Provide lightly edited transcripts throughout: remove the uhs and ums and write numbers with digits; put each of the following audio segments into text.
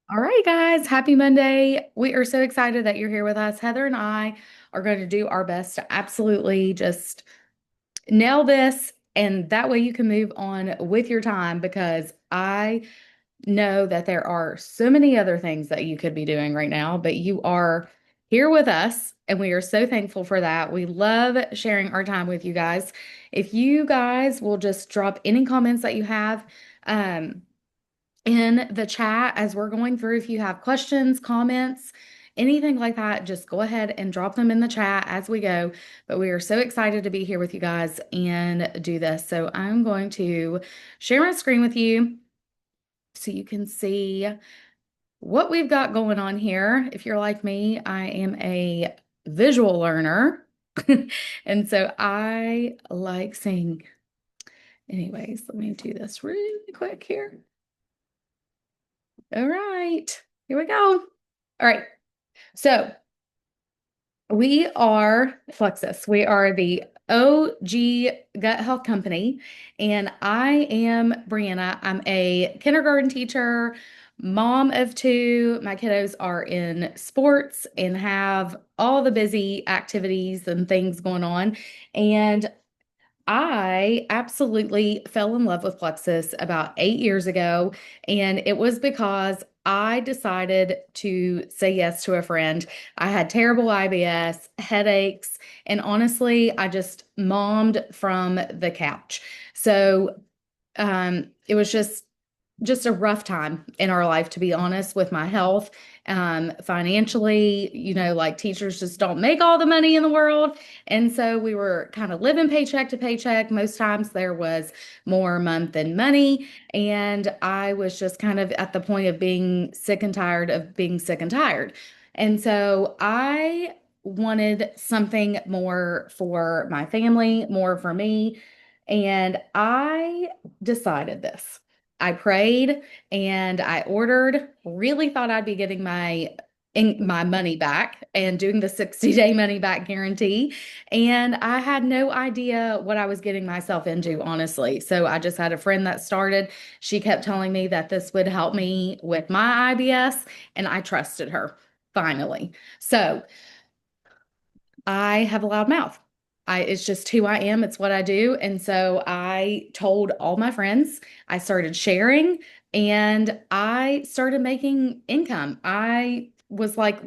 All right, guys, happy Monday. We are so excited that you're here with us. Heather and I are going to do our best to absolutely just nail this, and that way you can move on with your time because I know that there are so many other things that you could be doing right now, but you are here with us, and we are so thankful for that. We love sharing our time with you guys. If you guys will just drop any comments that you have, um, in the chat as we're going through. If you have questions, comments, anything like that, just go ahead and drop them in the chat as we go. But we are so excited to be here with you guys and do this. So I'm going to share my screen with you so you can see what we've got going on here. If you're like me, I am a visual learner. And so I like seeing. Anyways, let me do this really quick here. All right, here we go. All right, so we are Flexus. We are the OG gut health company, and I am Brianna. I'm a kindergarten teacher, mom of two. My kiddos are in sports and have all the busy activities and things going on. And I absolutely fell in love with Plexus about 8 years ago, and it was because I decided to say yes to a friend. I had terrible IBS, headaches, and honestly, I just mommed from the couch. So it was just a rough time in our life, to be honest, with my health. Financially, like teachers just don't make all the money in the world. And so we were kind of living paycheck to paycheck. Most times there was more month than money. And I was just kind of at the point of being sick and tired of being sick and tired. And so I wanted something more for my family, more for me. And I decided this. I prayed and I ordered, really thought I'd be getting my money back and doing the 60-day money back guarantee. And I had no idea what I was getting myself into, honestly. So I just had a friend that started. She kept telling me that this would help me with my IBS, and I trusted her finally. So I have a loud mouth. It's just who I am. It's what I do. And so I told all my friends, I started sharing, and I started making income. I was like,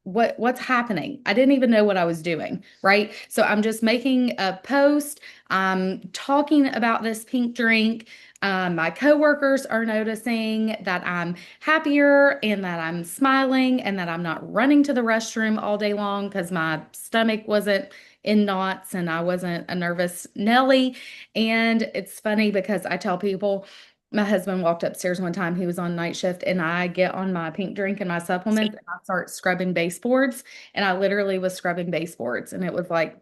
what's happening? I didn't even know what I was doing, right? So I'm just making a post. I'm talking about this pink drink. My coworkers are noticing that I'm happier and that I'm smiling and that I'm not running to the restroom all day long because my stomach wasn't in knots and I wasn't a nervous Nelly. And it's funny because I tell people, my husband walked upstairs one time, he was on night shift, and I get on my pink drink and my supplements and I start scrubbing baseboards. And I literally was scrubbing baseboards. And it was like,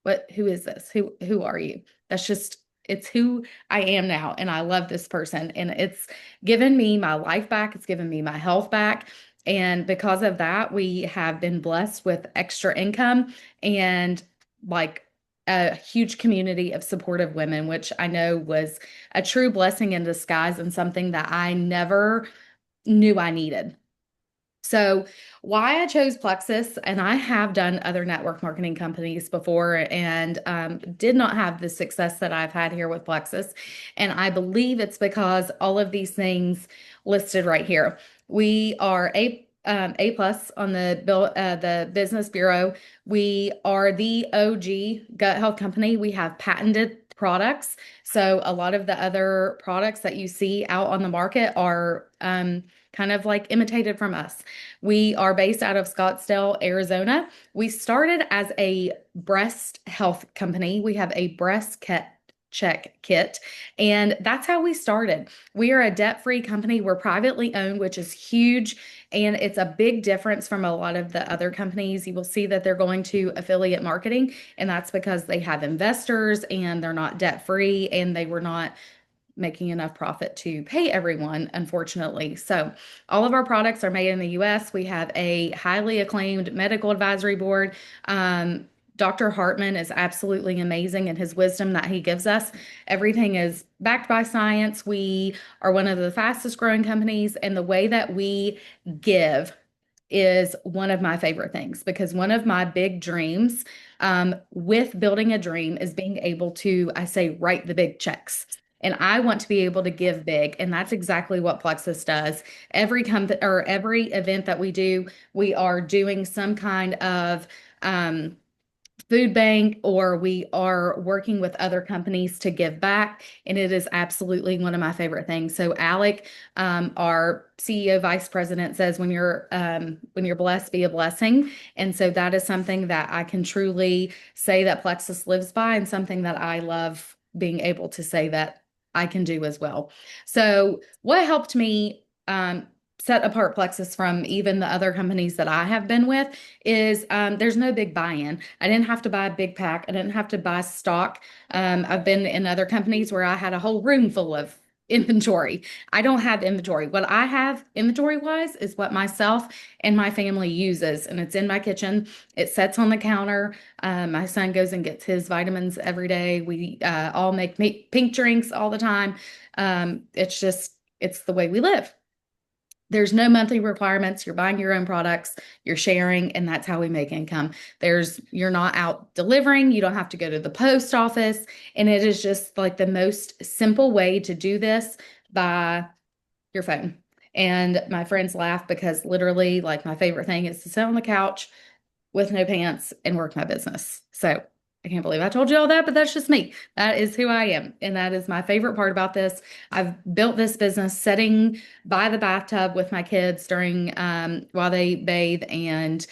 who is this? Who are you? That's just it's who I am now, and I love this person, and it's given me my life back. It's given me my health back. And because of that, we have been blessed with extra income and like a huge community of supportive women, which I know was a true blessing in disguise and something that I never knew I needed. So, why I chose Plexus, and I have done other network marketing companies before and did not have the success that I've had here with Plexus. And I believe it's because all of these things listed right here. We are A plus on the Business Bureau. We are the OG gut health company. We have patented products. So a lot of the other products that you see out on the market are kind of like imitated from us. We are based out of Scottsdale, Arizona. We started as a breast health company. We have a breast check kit, and that's how we started. We are a debt-free company. We're privately owned, which is huge, and it's a big difference from a lot of the other companies. You will see that they're going to affiliate marketing, and that's because they have investors and they're not debt-free and they were not making enough profit to pay everyone, unfortunately. So, all of our products are made in the US. We have a highly acclaimed medical advisory board. Dr. Hartman is absolutely amazing in his wisdom that he gives us. Everything is backed by science. We are one of the fastest growing companies, and the way that we give is one of my favorite things because one of my big dreams with building a dream is being able to, I say, write the big checks. And I want to be able to give big. And that's exactly what Plexus does. Every company or every event that we do, we are doing some kind of um, food bank or we are working with other companies to give back. And it is absolutely one of my favorite things. So Alec, our CEO vice president says when you're blessed, be a blessing. And so that is something that I can truly say that Plexus lives by and something that I love being able to say that I can do as well. So what helped me set apart Plexus from even the other companies that I have been with is there's no big buy-in. I didn't have to buy a big pack. I didn't have to buy stock. I've been in other companies where I had a whole room full of inventory. I don't have inventory. What I have inventory wise is what myself and my family uses, and it's in my kitchen. It sits on the counter. My son goes and gets his vitamins every day. We all make pink drinks all the time. It's the way we live. There's no monthly requirements. You're buying your own products, you're sharing, and that's how we make income. You're not out delivering, you don't have to go to the post office, and it is just like the most simple way to do this by your phone. And my friends laugh because literally, like, my favorite thing is to sit on the couch with no pants and work my business. So I can't believe I told you all that, but that's just me. That is who I am. And that is my favorite part about this. I've built this business sitting by the bathtub with my kids during while they bathe and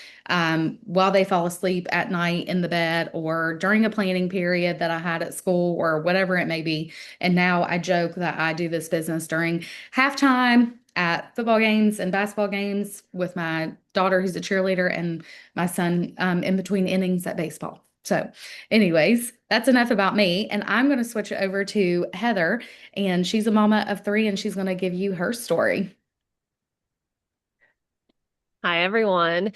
while they fall asleep at night in the bed or during a planning period that I had at school or whatever it may be. And now I joke that I do this business during halftime at football games and basketball games with my daughter who's a cheerleader and my son in between innings at baseball. So, anyways, that's enough about me. And I'm going to switch it over to Heather, and she's a mama of three, and she's going to give you her story. Hi, everyone.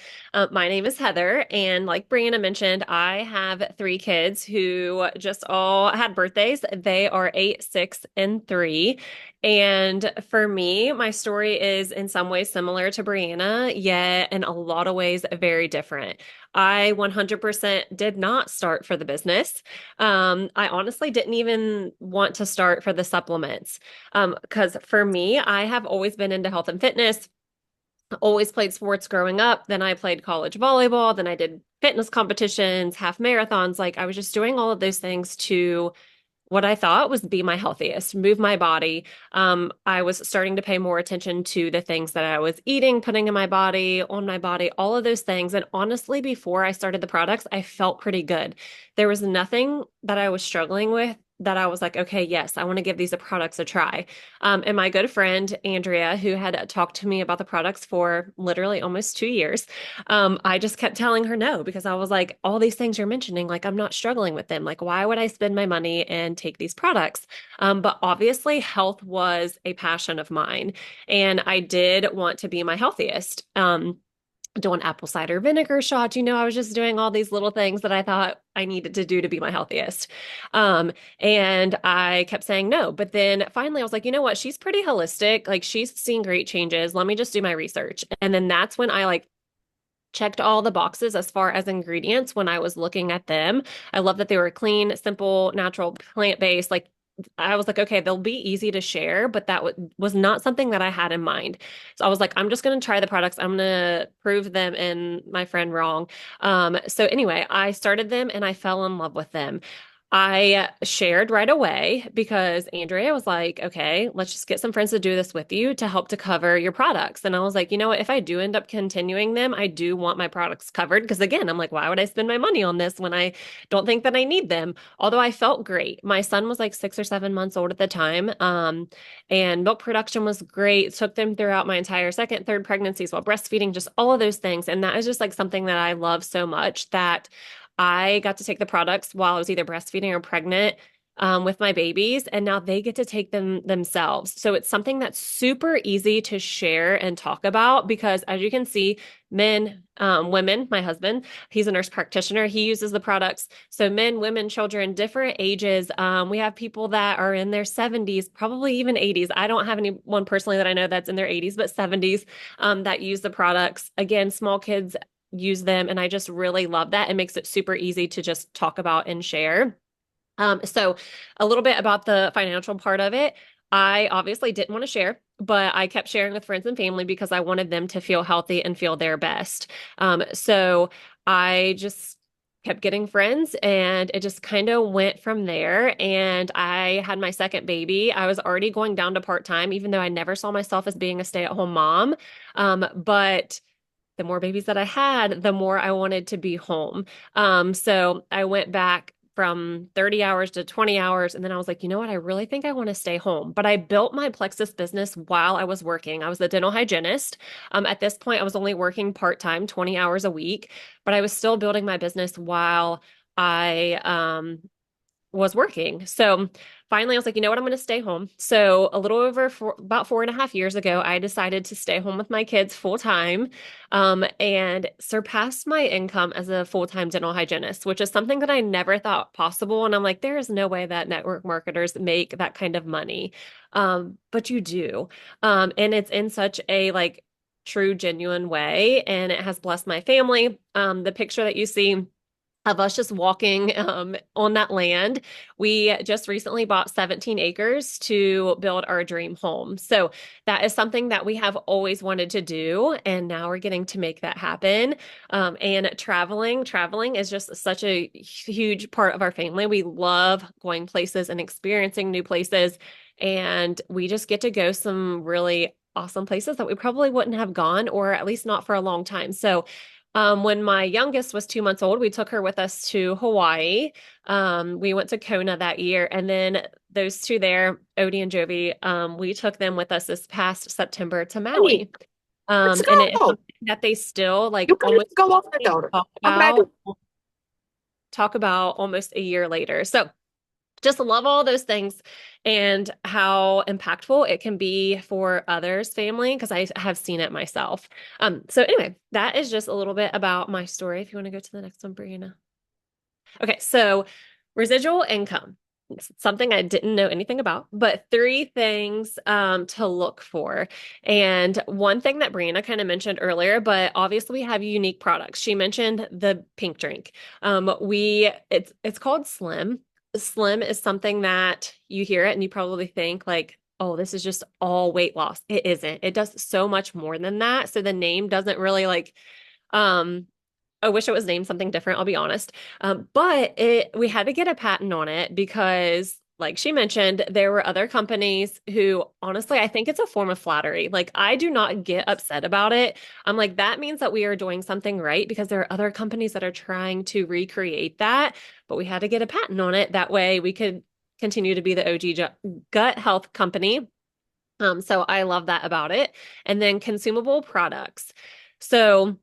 My name is Heather, and like Brianna mentioned, I have three kids who just all had birthdays. They are 8, 6, and 3. And for me, my story is in some ways similar to Brianna, yet in a lot of ways very different. I 100% did not start for the business. I honestly didn't even want to start for the supplements. Because for me, I have always been into health and fitness, always played sports growing up. Then I played college volleyball. Then I did fitness competitions, half marathons. Like I was just doing all of those things to what I thought was be my healthiest, move my body. I was starting to pay more attention to the things that I was eating, putting in my body, on my body, all of those things. And honestly, before I started the products, I felt pretty good. There was nothing that I was struggling with that I was like, okay, yes, I want to give these products a try. And my good friend, Andrea, who had talked to me about the products for literally almost 2 years, I just kept telling her no because I was like, all these things you're mentioning, like I'm not struggling with them. Like, why would I spend my money and take these products? But obviously, health was a passion of mine, and I did want to be my healthiest. Doing apple cider vinegar shots. I was just doing all these little things that I thought I needed to do to be my healthiest. And I kept saying no. But then finally I was like, you know what? She's pretty holistic. Like she's seen great changes. Let me just do my research. And then that's when I like checked all the boxes as far as ingredients when I was looking at them. I love that they were clean, simple, natural, plant-based. Like I was like, okay, they'll be easy to share, but that was not something that I had in mind. So I was like, I'm just going to try the products. I'm going to prove them and my friend wrong. So anyway, I started them and I fell in love with them. I shared right away because Andrea was like, okay, let's just get some friends to do this with you to help to cover your products. And I was like, you know what? If I do end up continuing them, I do want my products covered. Because again, I'm like, why would I spend my money on this when I don't think that I need them? Although I felt great. My son was like 6 or 7 months old at the time. And milk production was great. Took them throughout my entire second, third pregnancies while breastfeeding, just all of those things. And that is just like something that I love so much that I got to take the products while I was either breastfeeding or pregnant. with my babies, and now they get to take them themselves. So it's something that's super easy to share and talk about because, as you can see, men, women, my husband, he's a nurse practitioner. He uses the products. So men, women, children, different ages. We have people that are in their 70s, probably even 80s. I don't have anyone personally that I know that's in their 80s, but 70s that use the products. Again, small kids use them, and I just really love that. It makes it super easy to just talk about and share. So a little bit about the financial part of it. I obviously didn't want to share, but I kept sharing with friends and family because I wanted them to feel healthy and feel their best. So I just kept getting friends and it just kind of went from there. And I had my second baby. I was already going down to part-time, even though I never saw myself as being a stay-at-home mom. But the more babies that I had, the more I wanted to be home. So I went back from 30 hours to 20 hours. And then I was like, you know what? I really think I want to stay home. But I built my Plexus business while I was working. I was a dental hygienist. At this point, I was only working part-time, 20 hours a week, but I was still building my business while I was working. So finally, I was like, you know what? I'm going to stay home. So a little over about 4.5 years ago, I decided to stay home with my kids full time, and surpassed my income as a full-time dental hygienist, which is something that I never thought possible. And I'm like, there is no way that network marketers make that kind of money. But you do. And it's in such a like true, genuine way. And it has blessed my family. The picture that you see of us just walking on that land. We just recently bought 17 acres to build our dream home. So that is something that we have always wanted to do. And now we're getting to make that happen. And traveling is just such a huge part of our family. We love going places and experiencing new places. And we just get to go some really awesome places that we probably wouldn't have gone, or at least not for a long time. So when my youngest was 2 months old, we took her with us to Hawaii. We went to Kona that year, and then those two there, Odie and Jovi, we took them with us this past September to Hey, Maui. let's And it's go. something that they still like You can almost go on the daughter. talk I'm ready. about almost a year later. So just love all those things and how impactful it can be for others' family because I have seen it myself. So anyway, that is just a little bit about my story. If you want to go to the next one, Brianna. Okay, so residual income. It's something I didn't know anything about, but three things to look for. And one thing that Brianna kind of mentioned earlier, but obviously we have unique products. She mentioned the pink drink. It's called Slim. Slim is something that you hear it and you probably think like, oh, this is just all weight loss. It isn't. It does so much more than that. So the name doesn't really like um I wish it was named something different, I'll be honest. But we had to get a patent on it because, like she mentioned, there were other companies who, honestly, I think it's a form of flattery. Like, I do not get upset about it. I'm like, that means that we are doing something right because there are other companies that are trying to recreate that. But we had to get a patent on it. That way we could continue to be the OG gut health company. So I love that about it. And then consumable products. So,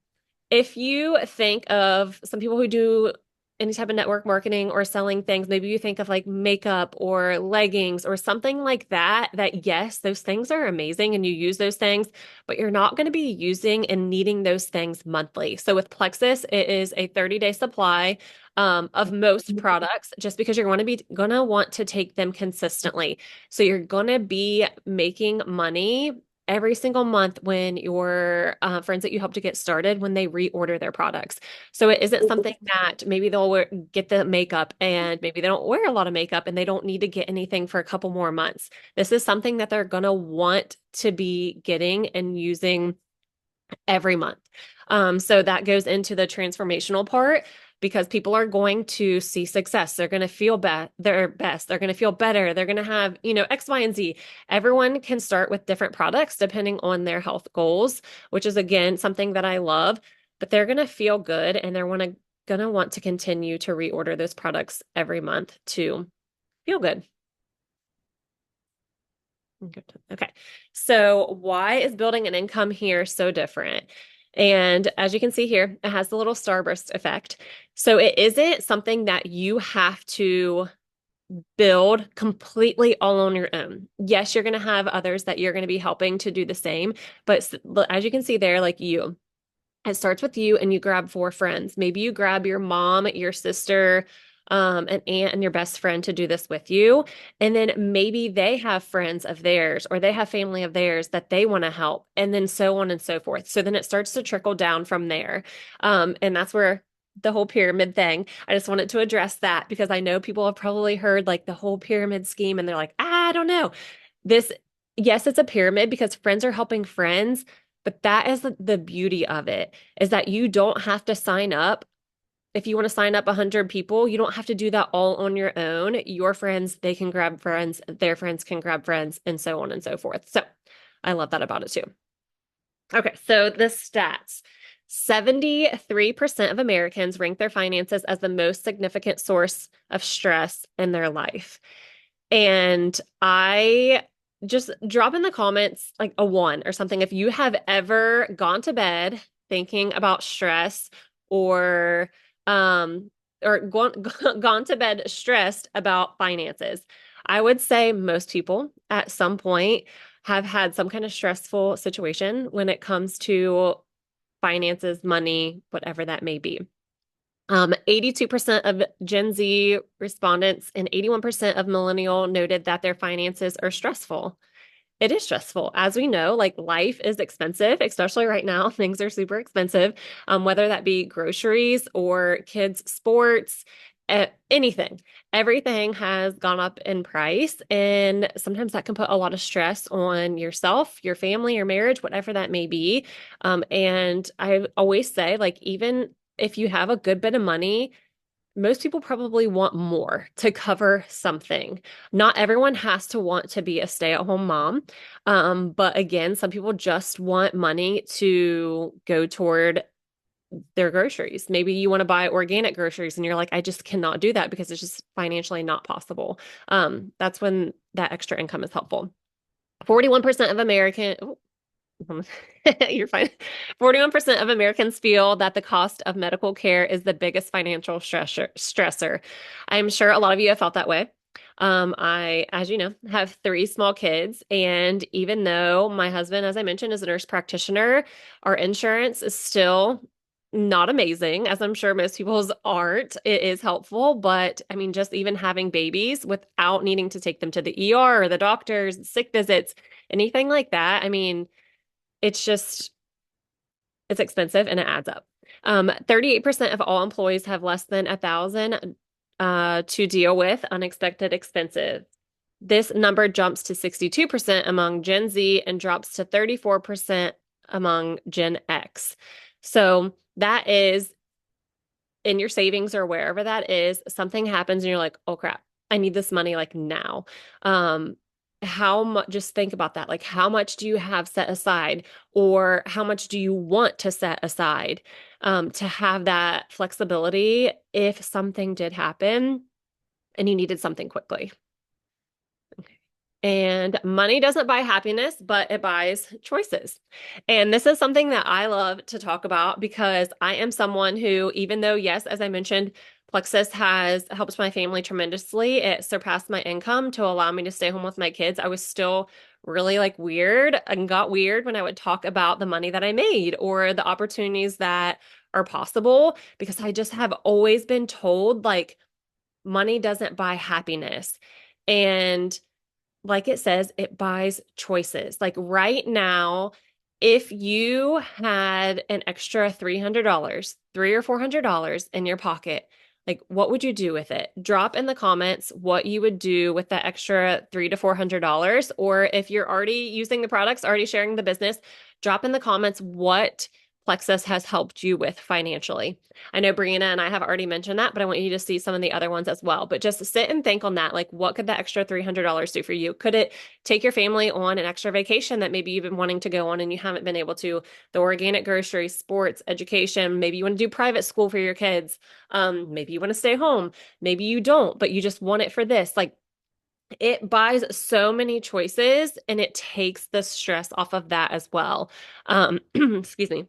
if you think of some people who do any type of network marketing or selling things, maybe you think of like makeup or leggings or something like that, that yes, those things are amazing and you use those things, but you're not going to be using and needing those things monthly. So with Plexus, it is a 30-day supply of most products just because you're going to want to take them consistently. So you're going to be making money every single month when your friends that you help to get started, when they reorder their products. So it isn't something that maybe get the makeup and maybe they don't wear a lot of makeup and they don't need to get anything for a couple more months. This is something that they're going to want to be getting and using every month. So that goes into the transformational part because people are going to see success. They're going to feel their best. They're going to feel better. They're going to have, X, Y, and Z. Everyone can start with different products depending on their health goals, which is again something that I love, but they're going to feel good and they're going to want to continue to reorder those products every month to feel good. Okay. So why is building an income here so different? And as you can see here, it has the little starburst effect. So it isn't something that you have to build completely all on your own. Yes, you're going to have others that you're going to be helping to do the same, but as you can see there, like you, it starts with you and you grab four friends. Maybe you grab your mom, your sister, an aunt, and your best friend to do this with you. And then maybe they have friends of theirs or they have family of theirs that they want to help, and then so on and so forth. So then it starts to trickle down from there. And that's where the whole pyramid thing, I just wanted to address that because I know people have probably heard like the whole pyramid scheme and they're like, I don't know. This, yes, it's a pyramid because friends are helping friends, but that is the beauty of it is that you don't have to sign up. If you want to sign up 100 people, you don't have to do that all on your own. Your friends, they can grab friends, their friends can grab friends, and so on and so forth. So I love that about it too. Okay, so the stats. 73% of Americans rank their finances as the most significant source of stress in their life. And I just drop in the comments like a one or something if you have ever gone to bed thinking about stress or um gone, gone to bed stressed about finances. I would say most people at some point have had some kind of stressful situation when it comes to finances, money, whatever that may be. 82% of Gen Z respondents and 81% of millennial noted that their finances are stressful. It is stressful. As we know, like life is expensive, especially right now. Things are super expensive, whether that be groceries or kids' sports, anything. Everything has gone up in price. And sometimes that can put a lot of stress on yourself, your family, your marriage, whatever that may be. And I always say, like, even if you have a good bit of money, most people probably want more to cover something. Not everyone has to want to be a stay-at-home mom. But again, some people just want money to go toward their groceries. Maybe you want to buy organic groceries and you're like, I just cannot do that because it's just financially not possible. That's when that extra income is helpful. 41% of American, you're fine. 41% of Americans feel that the cost of medical care is the biggest financial stressor. I'm sure a lot of you have felt that way. I, as you know, have three small kids, and even though my husband, as I mentioned, is a nurse practitioner, our insurance is still not amazing, as I'm sure most people's aren't. It is helpful, but I mean, just even having babies without needing to take them to the ER or the doctors, sick visits, anything like that. I mean, it's just, it's expensive and it adds up. 38% of all employees have less than 1,000 to deal with unexpected expenses. This number jumps to 62% among Gen Z and drops to 34% among Gen X. So that is in your savings or wherever that is, something happens and you're like, oh crap, I need this money like now. How much, just think about that. Like, how much do you have set aside, or how much do you want to set aside to have that flexibility if something did happen and you needed something quickly? And money doesn't buy happiness, but it buys choices. And this is something that I love to talk about because I am someone who, even though, yes, as I mentioned, Plexus has helped my family tremendously. It surpassed my income to allow me to stay home with my kids. I was still really like weird and got weird when I would talk about the money that I made or the opportunities that are possible because I just have always been told like money doesn't buy happiness. And like it says, it buys choices. Like right now, if you had an extra $300, three or $400 in your pocket, like what would you do with it? Drop in the comments what you would do with that extra $300 to $400. Or if you're already using the products, already sharing the business, drop in the comments what Plexus has helped you with financially. I know Brianna and I have already mentioned that, but I want you to see some of the other ones as well. But just sit and think on that. Like, what could the extra $300 do for you? Could it take your family on an extra vacation that maybe you've been wanting to go on and you haven't been able to? The organic groceries, sports, education. Maybe you want to do private school for your kids. Maybe you want to stay home. Maybe you don't, but you just want it for this. Like, it buys so many choices and it takes the stress off of that as well. Excuse me.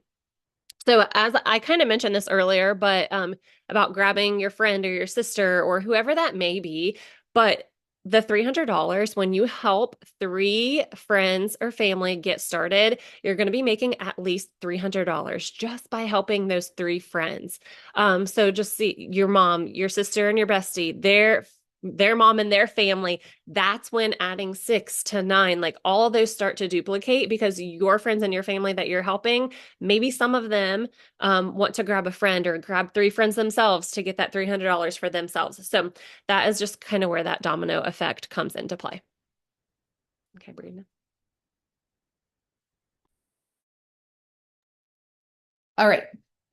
So as I kind of mentioned this earlier, but about grabbing your friend or your sister or whoever that may be, But the $300, when you help three friends or family get started, you're going to be making at least $300 just by helping those three friends. So just see your mom, your sister, and your bestie, their mom and their family. That's when adding six to nine, like all those start to duplicate because your friends and your family that you're helping, maybe some of them want to grab a friend or grab three friends themselves to get that $300 for themselves. So that is just kind of where that domino effect comes into play. Okay, Brianna. All right.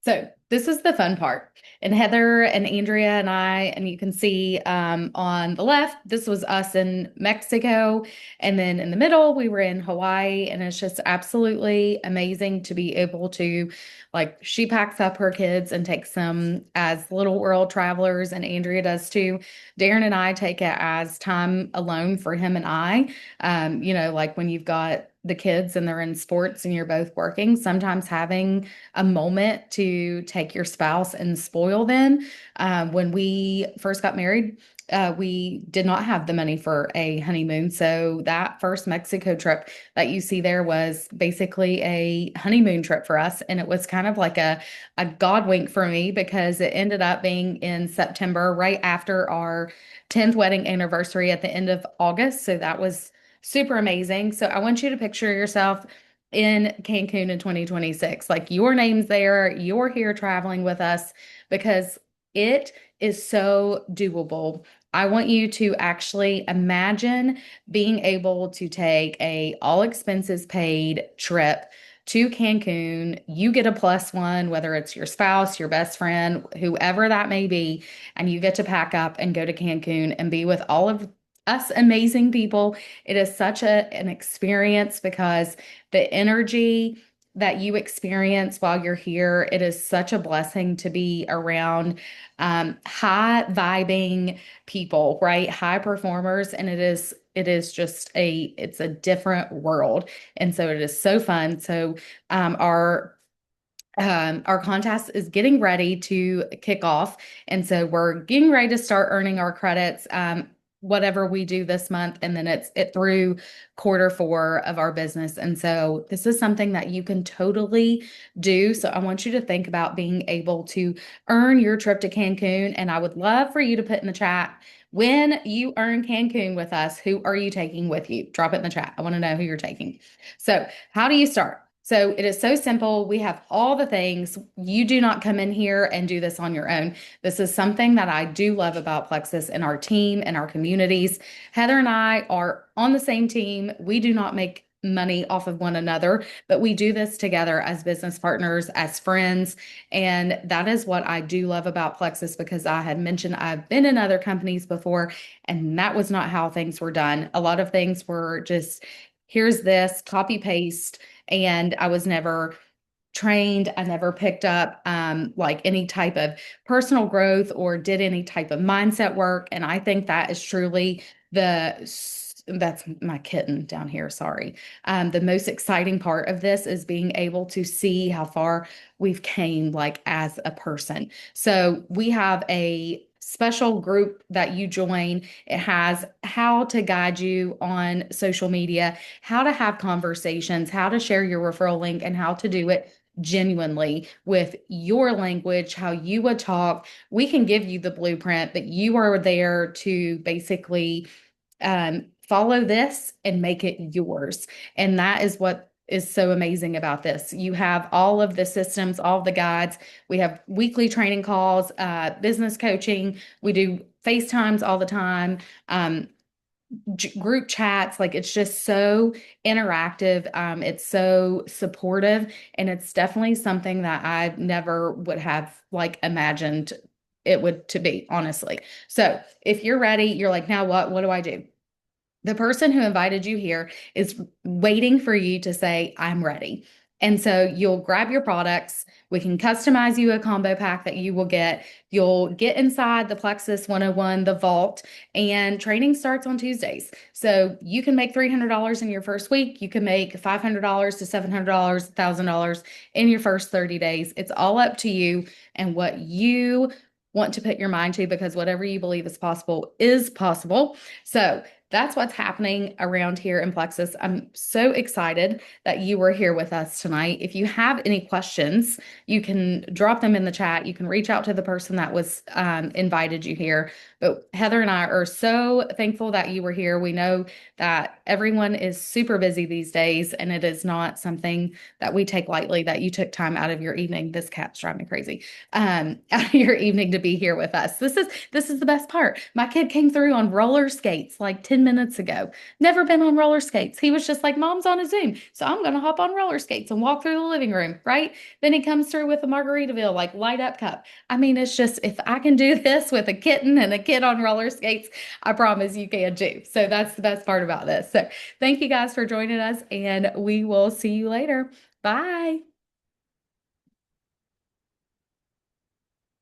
So this is the fun part. And Heather and Andrea and I, and you can see on the left, this was us in Mexico. And then in the middle, we were in Hawaii. And it's just absolutely amazing to be able to, like, she packs up her kids and takes them as little world travelers, and Andrea does too. Darren and I take it as time alone for him and I. Like when you've got the kids and they're in sports and you're both working, sometimes having a moment to take your spouse and spoil them. When we first got married, we did not have the money for a honeymoon. So that first Mexico trip that you see there was basically a honeymoon trip for us. And it was kind of like a God wink for me because it ended up being in September, right after our 10th wedding anniversary at the end of August. So that was super amazing. So I want you to picture yourself in Cancun in 2026. Like your name's there, you're here traveling with us because it is so doable. I want you to actually imagine being able to take a all expenses paid trip to Cancun. You get a plus one, whether it's your spouse, your best friend, whoever that may be, and you get to pack up and go to Cancun and be with all of us amazing people. It is such an experience because the energy that you experience while you're here, it is such a blessing to be around high vibing people, right? High performers. And it is just it's a different world. And so it is so fun. So um, our our contest is getting ready to kick off. And so we're getting ready to start earning our credits, whatever we do this month. And then it through quarter 4 of our business. And so this is something that you can totally do. So I want you to think about being able to earn your trip to Cancun. And I would love for you to put in the chat, when you earn Cancun with us, who are you taking with you? Drop it in the chat. I want to know who you're taking. So how do you start? So it is so simple. We have all the things. You do not come in here and do this on your own. This is something that I do love about Plexus and our team and our communities. Heather and I are on the same team. We do not make money off of one another, but we do this together as business partners, as friends. And that is what I do love about Plexus because I had mentioned I've been in other companies before, and that was not how things were done. A lot of things were just, here's this, copy paste, and I was never trained. I never picked up like any type of personal growth or did any type of mindset work. And I think that is truly that's my kitten down here. Sorry. The most exciting part of this is being able to see how far we've came like as a person. So we have a special group that you join. It has how to guide you on social media, how to have conversations, how to share your referral link, and how to do it genuinely with your language, how you would talk. We can give you the blueprint, but you are there to basically follow this and make it yours. And that is what is so amazing about this. You have all of the systems, all of the guides. We have weekly training calls, business coaching. We do FaceTimes all the time. Group chats, like it's just so interactive. It's so supportive, and it's definitely something that I never would have like imagined it would to be, honestly. So if you're ready, you're like, now what do I do? The person who invited you here is waiting for you to say, I'm ready. And so you'll grab your products. We can customize you a combo pack that you will get. You'll get inside the Plexus 101, the vault, and training starts on Tuesdays. So you can make $300 in your first week. You can make $500 to $700, $1,000 in your first 30 days. It's all up to you and what you want to put your mind to, because whatever you believe is possible is possible. So that's what's happening around here in Plexus. I'm so excited that you were here with us tonight. If you have any questions, you can drop them in the chat. You can reach out to the person that was invited you here. But Heather and I are so thankful that you were here. We know that everyone is super busy these days, and it is not something that we take lightly that you took time out of your evening. This cat's driving me crazy. Out of your evening to be here with us. This is the best part. My kid came through on roller skates like 10 minutes ago. Never been on roller skates. He was just like, Mom's on a Zoom, so I'm gonna hop on roller skates and walk through the living room, right? Then he comes through with a Margaritaville, like light up cup. I mean, it's just, if I can do this with a kitten and a kid on roller skates, I promise you can too. So that's the best part about this. So thank you guys for joining us, and we will see you later. Bye.